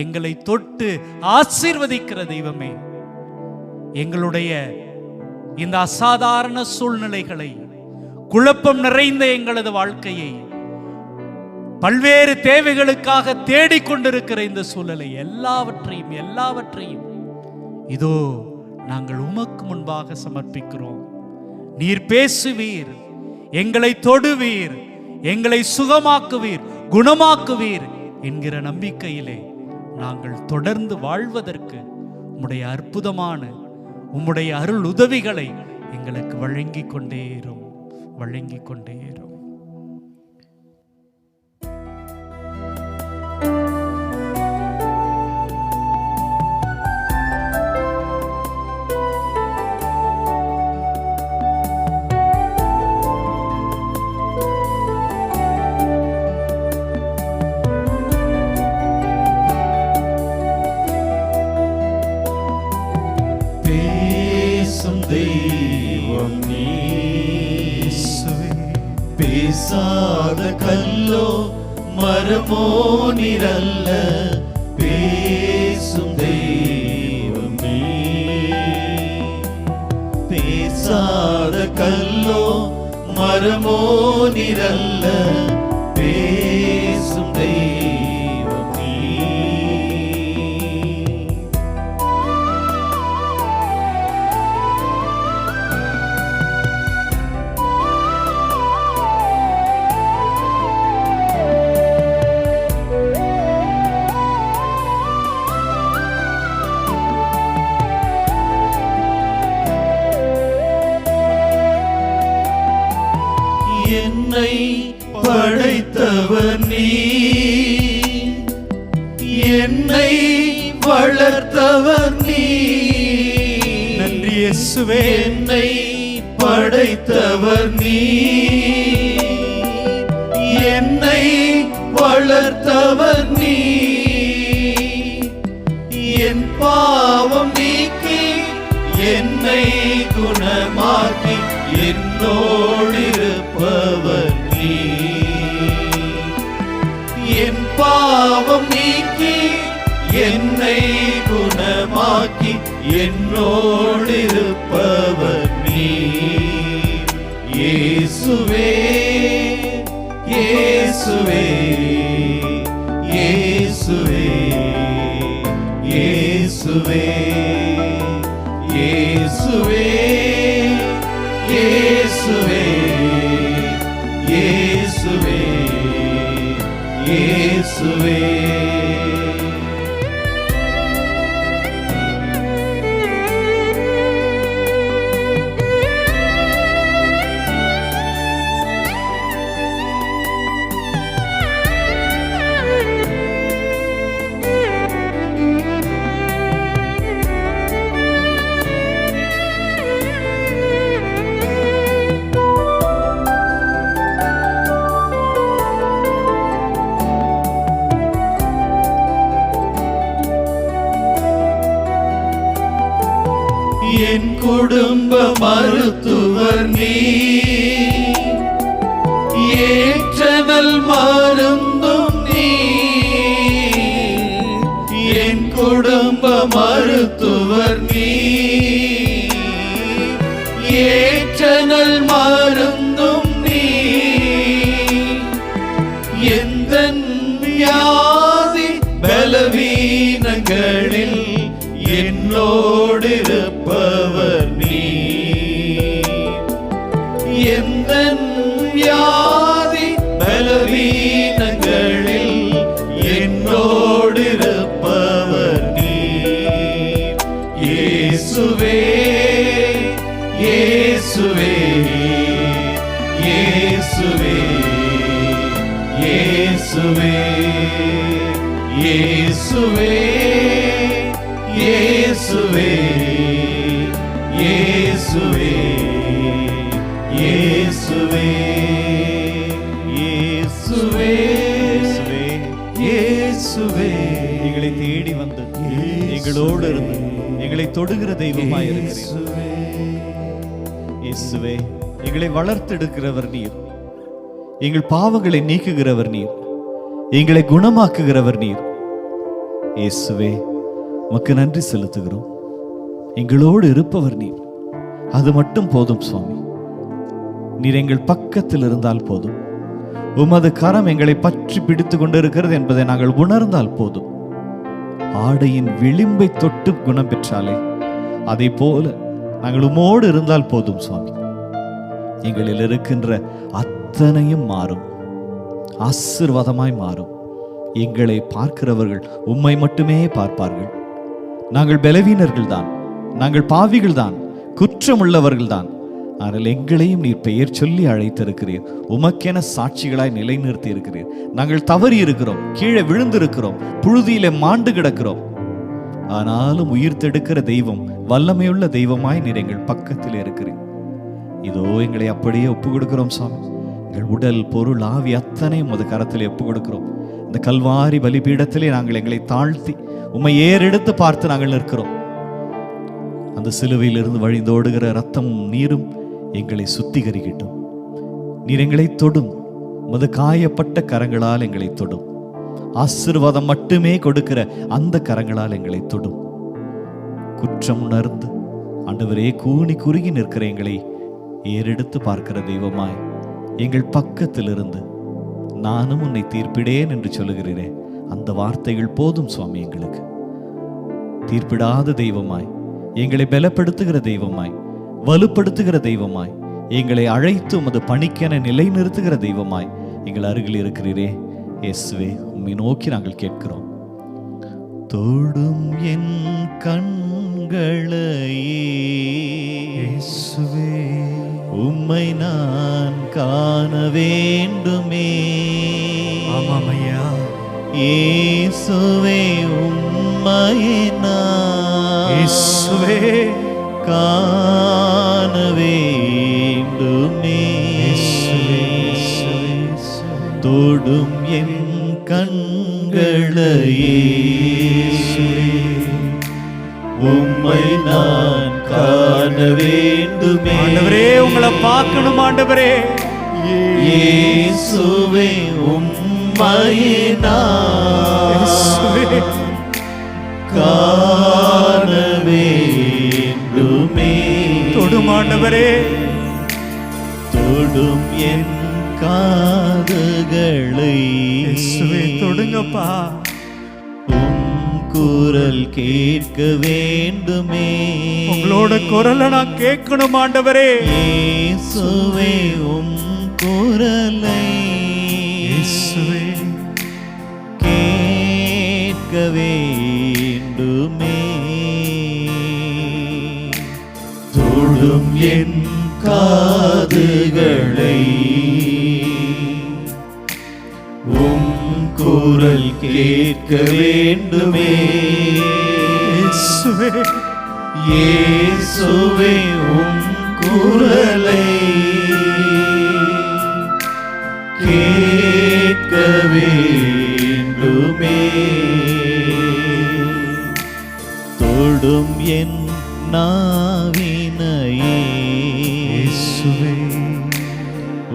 எங்களை தொட்டு ஆசீர்வதிக்கிற தெய்வமே, எங்களுடைய இந்த அசாதாரண சூழ்நிலைகளை, குழப்பம் நிறைந்த எங்களது வாழ்க்கையை, பல்வேறு தேவைகளுக்காக தேடிக்கொண்டிருக்கிற இந்த சூழலை எல்லாவற்றையும் இதோ நாங்கள் உமக்கு முன்பாக சமர்ப்பிக்கிறோம். நீர் பேசுவீர், எங்களை தொடுவீர், எங்களை சுகமாக்குவீர், குணமாக்குவீர் என்கிற நம்பிக்கையிலே நாங்கள் தொடர்ந்து வாழ்வதற்கு உம்முடைய அற்புதமான உம்முடைய அருள் உதவிகளை எங்களுக்கு வழங்கிக் கொண்டேரும். தெய்வம் நீ, பேசாத கல்லோ மரமோ நிரல்ல, பேசும் தெய்வம் நீ. பேசாத கல்லோ மரமோ நிரல்ல, பேசும் தெய்வம் நீ. என்னை படைத்தவர் நீ, என்னை வளர்த்தவர் நீ. நன்றி இயேசுவே. என்னை படைத்தவர் நீ, என்னை வளர்த்தவர் நீ. என் பாவம் நீக்கி என்னை குணமாக்கி என்னோடிருப்பவர் நீ. என் பாவம் நீக்கி என்னை குணமாக்கி என்னோடிருப்பவர் நீ. இயேசுவே, இயேசுவே, இயேசுவே, இயேசுவே, இயேசுவே, இயேசுவே. என் குடும்ப மருத்துவர் நீ, ஏற்றனல் மருந்தும் நீ, என் குடும்ப மருத்துவர் நீ, ஏற்றனல் மருந்தும் நீ, எந்தன் வியாதி பலவீனங்களில் என்னோடு இருப்பவர் நீ, எந்தன் வியாதி பலவீனங்களில் என்னோடு இருப்பவர் நீ. இயேசுவே இயேசுவே இயேசுவே இயேசுவே இயேசுவே இயேசுவே இயேசுவே இயேசுவே இயேசுவே இயேசுவே எங்களை தேடி வந்து எங்களோடு இருந்து எங்களை தொடுகிற தெய்வமாய் இருக்கிறீர். இயேசுவே, எங்களை வளர்த்தெடுக்கிறவர் நீர், எங்கள் பாவங்களை நீக்குகிறவர் நீர், எங்களை குணமாக்குகிறவர் நீர். இயேசுவே, உமக்கு நன்றி செலுத்துகிறோம். எங்களோடு இருப்பவர் நீர், அது மட்டும் போதும் சுவாமி. நீர் எங்கள் பக்கத்தில் இருந்தால் போதும். உமது கரம் எங்களை பற்றி பிடித்து கொண்டிருக்கிறது என்பதை நாங்கள் உணர்ந்தால் போதும். ஆடையின் விளிம்பை தொட்டு குணம் பெற்றாலே அதை போல நாங்கள் உமோடு இருந்தால் போதும் சுவாமி. எங்களில் இருக்கின்ற அத்தனையும் மாறும், ஆசீர்வாதமாய் மாறும். எங்களை பார்க்கிறவர்கள் உம்மை மட்டுமே பார்ப்பார்கள். நாங்கள் பலவீனர்கள் தான், நாங்கள் பாவிகள் தான், குற்றமுள்ளவர்கள் தான். ஆனால் எங்களையும் நீர் பெயர் சொல்லி அழைத்திருக்கிறீர். உமக்கென சாட்சிகளாய் நிலைநிறுத்தி இருக்கிறீர். நாங்கள் தவறி இருக்கிறோம், கீழே விழுந்திருக்கிறோம், புழுதியிலே மாண்டு கிடக்கிறோம். ஆனாலும் உயிர்த்தெடுக்கிற தெய்வம், வல்லமையுள்ள தெய்வமாய் நீர் எங்கள் பக்கத்தில் இருக்கிறீர். இதோ எங்களை அப்படியே ஒப்பு கொடுக்கிறோம் சுவாமி. எங்கள் உடல், பொருள், ஆவி அத்தனையும் உமது கரத்திலே ஒப்பு கொடுக்கிறோம். இந்த கல்வாரி பலிபீடத்திலே நாங்கள் எங்களை தாழ்த்தி உம்மை ஏறெடுத்து பார்த்து நாங்கள் நிற்கிறோம். அந்த சிலுவையிலிருந்து வழிந்தோடுகிற இரத்தமும் நீரும் எங்களை சுத்திகரிக்கட்டும். நீர் எங்களை தொடும், உமது காயப்பட்ட கரங்களால் எங்களை தொடும். ஆசீர்வாதம் மட்டுமே கொடுக்கிற அந்த கரங்களால் எங்களை தொடும். குற்றம் உணர்ந்து ஆண்டவரே கூனி குறுகி நிற்கிற எங்களை ஏறெடுத்து பார்க்கிற தெய்வமாய் எங்கள் பக்கத்தில் இருந்து நானும் உன்னை தீர்ப்பிடேன் என்று சொல்லுகிறீரே, அந்த வார்த்தைகள் போதும் சுவாமி. எங்களுக்கு தீர்ப்பிடாத தெய்வமாய், எங்களை பலப்படுத்துகிற தெய்வமாய், வலுப்படுத்துகிற தெய்வமாய், எங்களை அழைத்து உமது பணிக்கென நிலைநிறுத்துகிற தெய்வமாய் எங்கள் அருகில் இருக்கிறீரே. இயேசுவே, உம்மை நோக்கி நாங்கள் கேட்கிறோம். தொடும் என் கண்களையே இயேசுவே, உம்மை நான் காண வேண்டுமே. ஆமாம் ஐயா. இயேசுவே, உம்மையே நான் இயேசுவே காண வேண்டுமே. தொடும் என் கண்களையே உம்மை நான் காண வேண்டுமே. ஆண்டவரே, உங்களை பார்க்கணும் ஆண்டவரே. இயேசுவே, உம்மையே நான் காண வேண்டுமே. தொடும் ஆண்டவரே, தொடும் என் காதுகளை இயேசுவே தொடுங்கப்பா. உம் குரல் கேட்க வேண்டுமே. உங்களோட குரலை நான் கேட்கணும் ஆண்டவரே. இயேசுவே, உம் குரலை இயேசுவே கேட்க வேண்டுமே. தொடும் என் காதுகளை உம் குரல் கேட்க வேண்டுமே. இயேசுவே இயேசுவே, உம் குரலை கேட்க வேண்டுமே. தொடும் என் நாவினையே இயேசுவே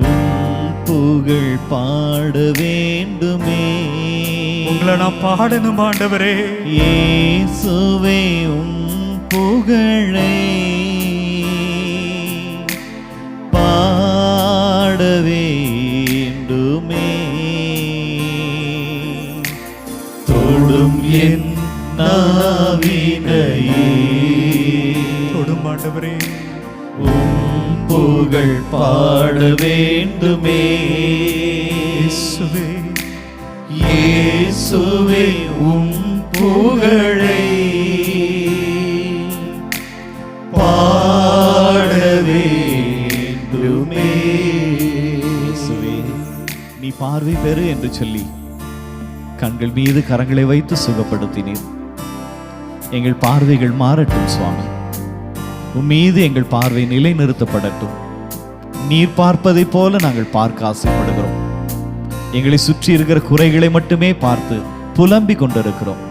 உம் புகழ் பாட வேண்டுமே. உங்களை நான் பாடணும் ஆண்டவரே. இயேசுவே உம் புகழை பாட வேண்டுமே. தொடும் என் நாவினையே தொடும் ஆண்டவரே. உம் புகழ் பாட வேண்டுமே. இயேசுவே இயேசுவே உம் புகழை பாட வேண்டுமே. இயேசுவே நீ பார்வை பெறு என்று சொல்லி கண்கள் மீது கரங்களை வைத்து சுகப்படுத்தினீர். எங்கள் பார்வைகள் மாறட்டும் சுவாமி. உம் மீது எங்கள் பார்வை நிலைநிறுத்தப்படட்டும். நீர் பார்ப்பதை போல நாங்கள் பார்க்க ஆசைப்படுகிறோம். எங்களை சுற்றி இருக்கிற குறைகளை மட்டுமே பார்த்து புலம்பிக் கொண்டிருக்கிறோம்.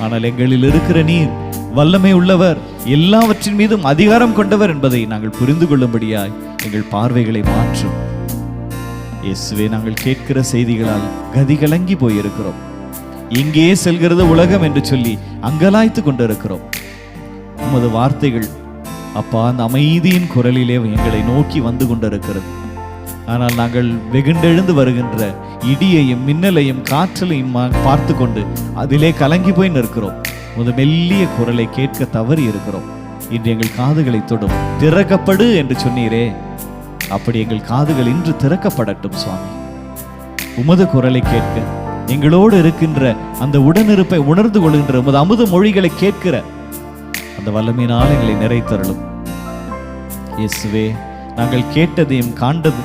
ஆனால் எங்களில் இருக்கிற நீர் வல்லமை உள்ளவர், எல்லாவற்றின் மீதும் அதிகாரம் கொண்டவர் என்பதை நாங்கள் புரிந்து கொள்ளும்படியாய் எங்கள் பார்வைகளை மாற்றும். இயேசுவே நாங்கள் கேட்கிற செய்திகளால் கதி கலங்கி போயிருக்கிறோம். இங்கே செல்கிறது உலகம் என்று சொல்லி அங்கலாய்த்து கொண்டிருக்கிறோம். உமது வார்த்தைகள் அப்பா அந்த அமைதியின் குரலிலே எங்களை நோக்கி வந்து கொண்டிருக்கிறது. ஆனால் நாங்கள் வெகுண்டெழுந்து வருகின்ற இடியையும் மின்னலையும் காற்றலையும் பார்த்து கொண்டு அதிலே கலங்கி போய் நிற்கிறோம். உமது மெல்லிய குரலை கேட்க தவறி இருக்கிறோம். இன்று எங்கள் காதுகளை தொடும். திறக்கப்படு என்று சொன்னீரே, அப்படி எங்கள் காதுகள் இன்று திறக்கப்படட்டும் சுவாமி. உமது குரலை கேட்க எங்களோடு இருக்கின்ற அந்த உடனிருப்பை உணர்ந்து கொள்கின்ற உமது அமுத மொழிகளை கேட்கிற அந்த வல்லமையினால் எங்களை நிறைத்தருளும். இயேசுவே நாங்கள் கேட்டதையும்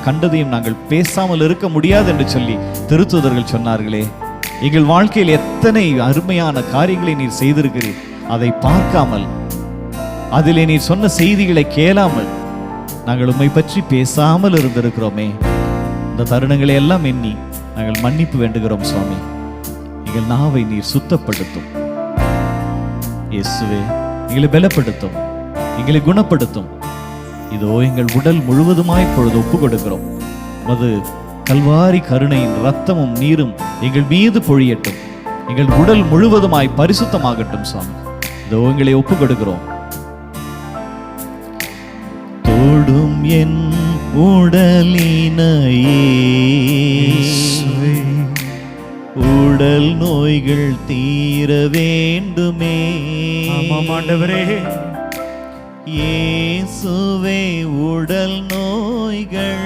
கண்டதையும் நாங்கள் பேசாமல் இருக்க முடியாது என்று சொல்லி திருத்தூதர்கள் சொன்னார்களே. எங்கள் வாழ்க்கையில் எத்தனை அருமையான காரியங்களை நீர் செய்திருக்கிறீர். அதை பார்க்காமல், அதிலே நீர் சொன்ன செய்திகளை கேளாமல் நாங்கள் உம்மை பற்றி பேசாமல் இருந்திருக்கிறோமே. இந்த தருணங்களை எல்லாம் எண்ணி நாங்கள் மன்னிப்பு வேண்டுகிறோம் சுவாமி. எங்கள் நாவை நீர் சுத்தப்படுத்தும். இயேசுவே எங்களை பலப்படுத்தும், எங்களை குணப்படுத்தும். இதோ எங்கள் உடல் முழுவதுமாய் பொழுது ஒப்பு கொடுக்கிறோம். மது கல்வாரி கருணையின் ரத்தமும் நீரும் எங்கள் மீது பொழியட்டும். எங்கள் உடல் முழுவதுமாய் பரிசுத்தமாகட்டும் சுவாமி. இதோ எங்களை ஒப்பு கொடுக்கிறோம். தொடும் என் உடலினையே உடல் நோய்கள் தீர வேண்டுமே. ஆமாம் ஆண்டவரே. இயேசுவே உடல் நோய்கள்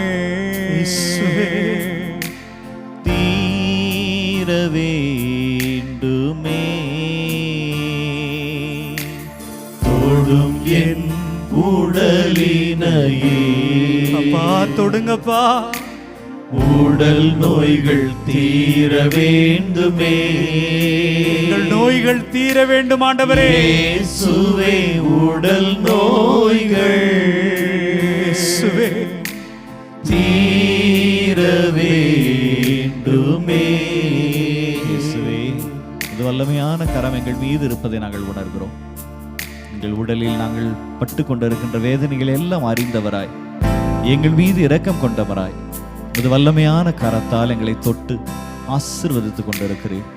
தீர வேண்டுமே. தொடும் என் உடலினையே அப்பா தொடுங்கப்பா. உடல் நோய்கள் தீர வேண்டுமே. எங்கள் நோய்கள் தீர வேண்டும் ஆண்டவரே. இயேசுவே உடல் நோய்கள் தீர வேண்டுமே. இயேசுவே இது வல்லமையான கரம் எங்கள் மீது இருப்பதை நாங்கள் உணர்கிறோம். எங்கள் உடலில் நாங்கள் பட்டு கொண்டிருக்கின்ற வேதனைகளை எல்லாம் அறிந்தவராய், எங்கள் மீது இரக்கம் கொண்டவராய், இது வல்லமையான கரத்தால் எங்களை தொட்டு ஆசீர்வதித்துக் கொண்டிருக்கிறேன்.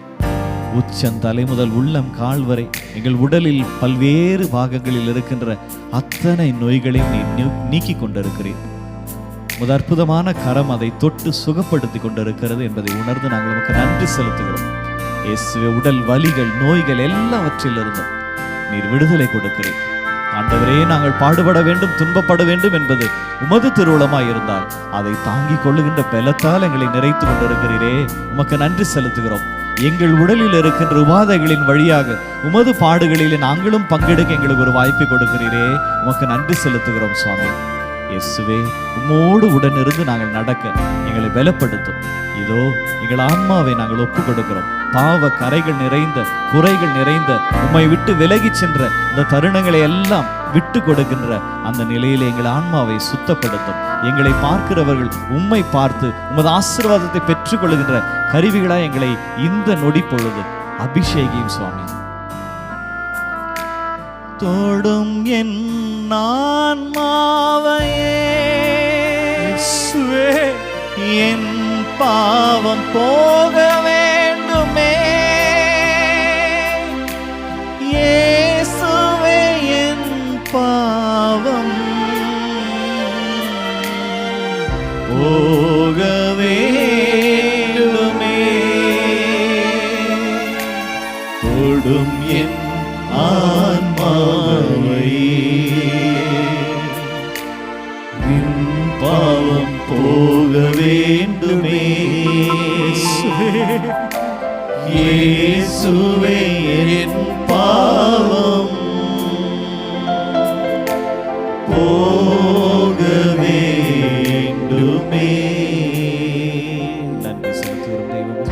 உச்சந்தலை முதல் உள்ளம் கால் வரை எங்கள் உடலில் பல்வேறு பாகங்களில் இருக்கின்ற அத்தனை நோய்களையும் நீக்கி கொண்டிருக்கிறேன். உமது அற்புதமான கரம் அதை தொட்டு சுகப்படுத்தி கொண்டிருக்கிறது என்பதை உணர்ந்து நாங்கள் நமக்கு நன்றி செலுத்துகிறோம். இயேசுவே உடல் வலிகள் நோய்கள் எல்லாவற்றிலிருந்தும் நீர் விடுதலை கொடுக்கிறேன். ஆண்டவரே நாங்கள் பாடுபட வேண்டும், துன்பப்பட வேண்டும் என்பது உமது திருவுளமாய் இருந்தால் அதை தாங்கிக் கொள்ளுகின்ற பலத்தால் எங்களை நிறைத்து கொண்டிருக்கிறீரே, உமக்கு நன்றி செலுத்துகிறோம். எங்கள் உடலில் இருக்கின்ற உபாதைகளின் வழியாக உமது பாடுகளில் நாங்களும் பங்கெடுக்க எங்களுக்கு ஒரு வாய்ப்பை கொடுக்கிறீரே, உமக்கு நன்றி செலுத்துகிறோம் சுவாமி. இயேசுவே உம்மோடு உடனிருந்து நாங்கள் நடக்க எங்களை பலப்படுத்தும். இதோ எங்கள் ஆன்மாவை நாங்கள் ஒப்புக் கொடுக்கிறோம். பாவ கரைகள் நிறைந்த குறைகள் நிறைந்த உம்மை விட்டு விலகி சென்ற இந்த தருணங்களை எல்லாம் விட்டு கொடுக்கின்ற அந்த நிலையில் எங்கள் ஆன்மாவை சுத்தப்படுத்தும். எங்களை பார்க்கிறவர்கள் உம்மை பார்த்து உமது ஆசீர்வாதத்தை பெற்றுக் கொள்கின்ற கருவிகளாய் எங்களை இந்த நொடி பொழுது அபிஷேகியும் சுவாமி. தொடும் என் ஆன்மாவையே. இயேசுவே, என் பாவம் போக வேண்டுமே. இயேசுவே, என் பாவம் போக வேண்டுமே. தொடும் என் ஆன்மாவை, என் பாவம் போக வேண்டுமே. இயேசுவே, என் பாவம் போக வேண்டுமே. நன்றி செலுத்துகிறோம் தெய்வமே.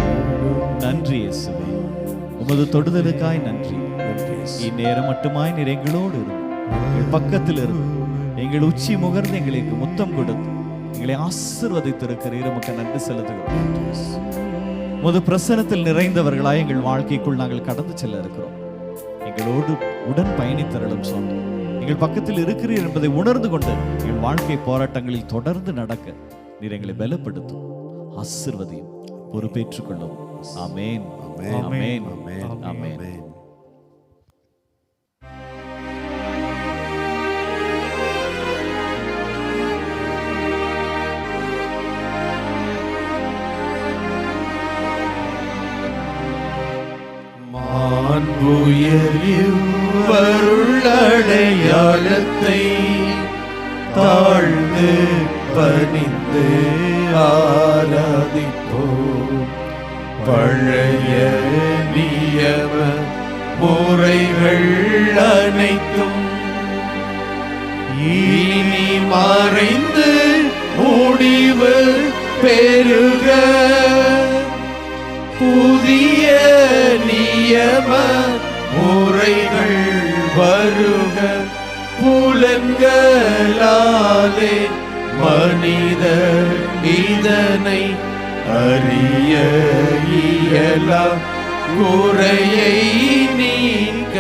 நன்றி இயேசுவே, உமது தொடுதலுக்காய் நன்றி. இந்நேரம் மட்டுமாய் நீர் எங்களோடு இருந்து, எங்கள் பக்கத்தில் இருந்து, எங்கள் உச்சி முகர்ந்து எங்களுக்கு முத்தம் கொடுத்து எங்களை ஆசீர்வதித்திருக்கிறீர். உமக்கு நன்றி செலுத்துகிறோம். உமது பிரசன்னத்தில் நிறைந்தவர்களாய் எங்கள் வாழ்க்கைக்குள் நாங்கள் கடந்து செல்ல இருக்கிறோம். எங்களோடு உடன் பயணித்தருளும் சொன்னோம். எங்கள் பக்கத்தில் இருக்கிறீர் என்பதை உணர்ந்து கொண்டு எங்கள் வாழ்க்கை போராட்டங்களில் தொடர்ந்து நடக்க நீர் எங்களை பலப்படுத்தும், ஆசீர்வதியும், பொறுப்பேற்றுக் கொள்ளும். ஆமென், ஆமென், ஆமென். வருள்ளடையாளத்தை தாழ்ந்து பணிந்து ஆராதிப்போம். பழைய நியம முறைகள் அனைத்தும் இனி மறைந்து முடிவு பெறுக. புதிய நியம முறைகள் வருக. புலன்களாலே மனிதர் இதனை அறிய இயலா. குறையை நீக்க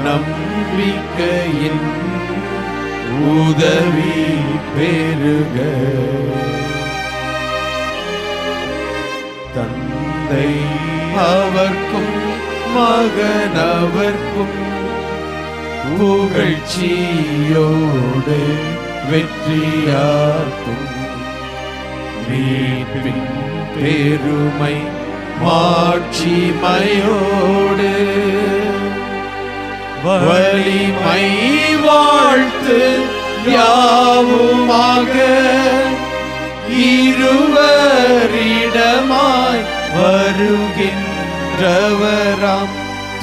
நம்பிக்கையின் உதவி பெறுக. தந்தை அவர்க்கும் மகன் அவர்க்கும் புகழ்ச்சியோடு வெற்றியாக்கும். மீட்பின் பெருமை மாட்சிமையோடு வலிமை வாழ்த்து யாவுமாக. இருவரிடமாய் வருகின்றவராம்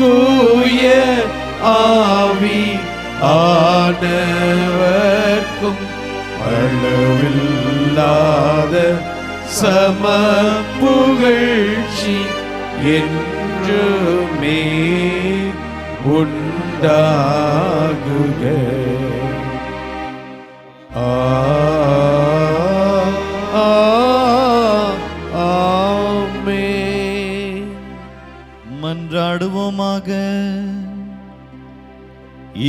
தூய ஆவி ஆனவர்க்கும் அளவில்லாத சம புகழ்ச்சி என்றுமே உண்டாகுக. ஆமென். மன்றாடுவோமாக.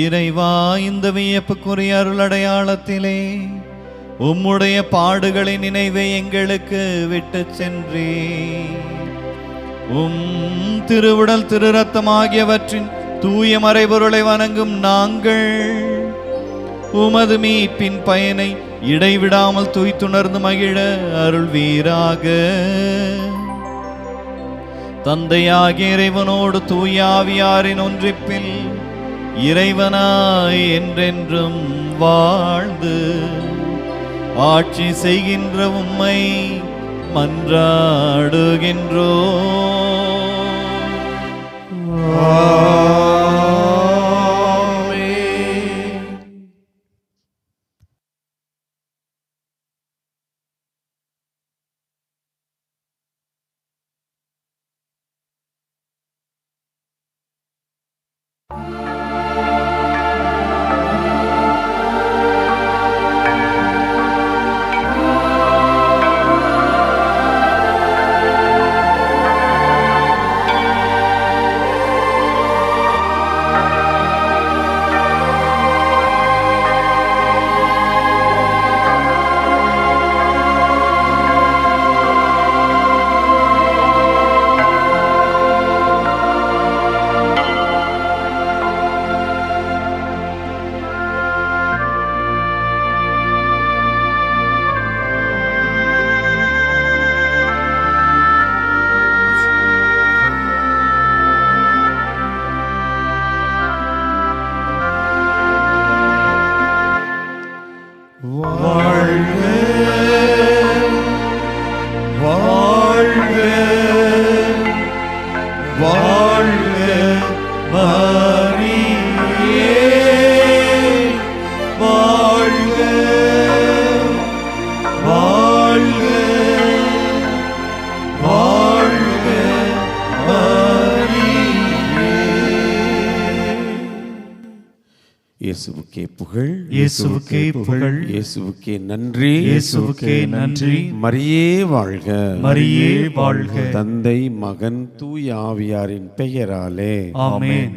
இறைவா, இந்த வியப்புக்குரிய அருளடையாளத்திலே உம்முடைய பாடுகளின் நினைவை எங்களுக்கு விட்டு சென்றே. உம் திருவுடல் திரு ரத்தம் ஆகியவற்றின் தூய மறைபொருளை வணங்கும் நாங்கள் உமது மீட்பின் பயனை இடைவிடாமல் தூய்த்துணர்ந்து மகிழ அருள்வீராக. தந்தையாகிய இறைவனோடு தூய ஆவியாரின் ஒன்றிப்பில் இறைவனாய் என்றென்றும் வாழ்ந்து ஆட்சி செய்கின்ற உம்மை மன்றாடுகின்றோ. இயேசுவுக்கே புகழ், இயேசுவுக்கே புகழ், இயேசுவுக்கே நன்றி, இயேசுவுக்கே நன்றி. மரியே வாழ்க, மரியே வாழ்க. தந்தை மகன் தூய ஆவியாரின் பெயராலே ஆமென்.